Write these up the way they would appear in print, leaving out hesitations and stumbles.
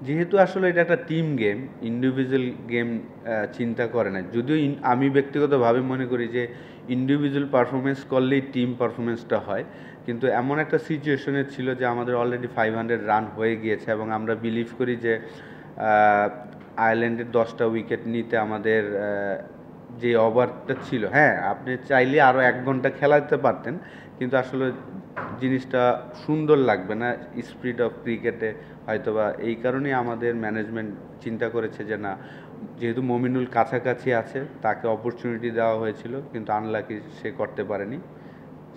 যেহেতু আসলে এটা একটা টিম গেম, ইন্ডিভিজুয়াল গেম চিন্তা করে না। যদিও আমি ব্যক্তিগতভাবে মনে করি যে ইন্ডিভিজুয়াল পারফরমেন্স করলেই টিম পারফরমেন্সটা হয়। কিন্তু এমন একটা সিচুয়েশনে ছিল যে আমাদের অলরেডি 500 রান হয়ে গিয়েছে এবং আমরা বিলিভ করি যে আয়ারল্যান্ডের 10টা উইকেট নিতে আমাদের যে ওভারটা ছিল, হ্যাঁ আপনি চাইলে আরও 1 ঘন্টা খেলাতে পারতেন, কিন্তু আসলে জিনিসটা সুন্দর লাগবে না স্পিরিট অফ ক্রিকেটে। হয়তোবা এই কারণেই আমাদের ম্যানেজমেন্ট চিন্তা করেছে যে না, যেহেতু মমিনুল কাছাকাছি আছে তাকে অপরচুনিটি দেওয়া হয়েছিল, কিন্তু আনলাকি সে করতে পারেনি,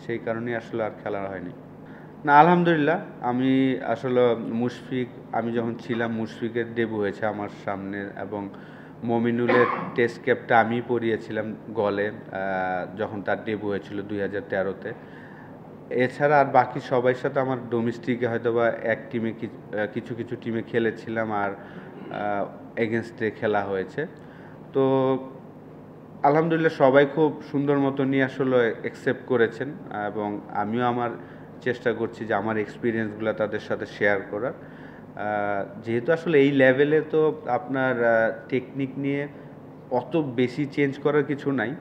সেই কারণেই আসলে আর খেলা হয়নি। না আলহামদুলিল্লাহ, আমি আসলে মুশফিক, আমি যখন ছিলাম মুশফিকের ডেবু হয়েছে আমার সামনে, এবং মমিনুলের টেস্ট ক্যাপটা আমি পরিয়েছিলাম গলে যখন তার ডেবু হয়েছিল 2013-তে। এছাড়া আর বাকি সবার সাথে আমার ডোমেস্টিকে হয়তো বা এক টিমে কিছু কিছু টিমে খেলেছিলাম, আর এগেনস্টে খেলা হয়েছে। তো আলহামদুলিল্লাহ সবাই খুব সুন্দর মতো নিয়ে আসলে অ্যাকসেপ্ট করেছেন, এবং আমিও আমার চেষ্টা করছি যে আমার এক্সপিরিয়েন্সগুলো তাদের সাথে শেয়ার করার। যেহেতু আসলে এই লেভেলে তো আপনার টেকনিক নিয়ে অত বেশি চেঞ্জ করার কিছু নাই,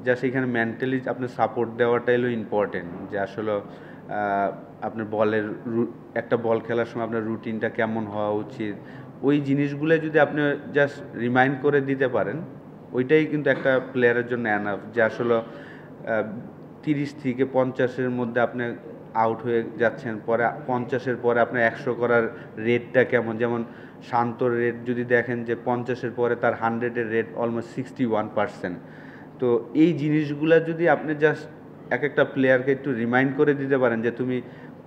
যা সেখানে মেন্টালি আপনার সাপোর্ট দেওয়াটাই হলো ইম্পর্টেন্ট। যে আসলে আপনার বলের একটা বল খেলার সময় আপনার রুটিনটা কেমন হওয়া উচিত, ওই জিনিসগুলো যদি আপনি জাস্ট রিমাইন্ড করে দিতে পারেন, ওইটাই কিন্তু একটা প্লেয়ারের জন্য এনাফ। যে আসলে 30 থেকে 50-এর মধ্যে আপনি আউট হয়ে যাচ্ছেন, পরে 50-এর পরে আপনার 100 করার রেটটা কেমন। যেমন শান্তর রেট যদি দেখেন যে 50-এর পরে তার 100-এর রেট অলমোস্ট 61%। তো এই জিনিসগুলা যদি আপনি জাস্ট এক একটা প্লেয়ারকে একটু রিমাইন্ড করে দিতে পারেন যে তুমি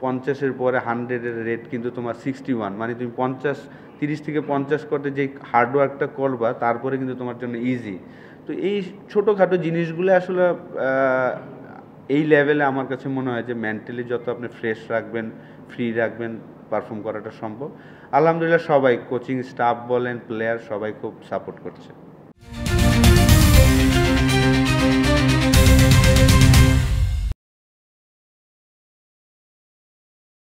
50-এর পরে 100-এর রেট কিন্তু তোমার 61, মানে তুমি 30 থেকে 50 করতে যে হার্ডওয়ার্কটা করবা তারপরে কিন্তু তোমার জন্য ইজি। তো এই ছোটোখাটো জিনিসগুলো আসলে এই লেভেলে আমার কাছে মনে হয় যে মেন্টালি যত আপনি ফ্রেশ রাখবেন, ফ্রি রাখবেন, পারফর্ম করাটা সম্ভব। আলহামদুলিল্লাহ সবাই, কোচিং স্টাফ বলেন, প্লেয়ার, সবাই খুব সাপোর্ট করছে।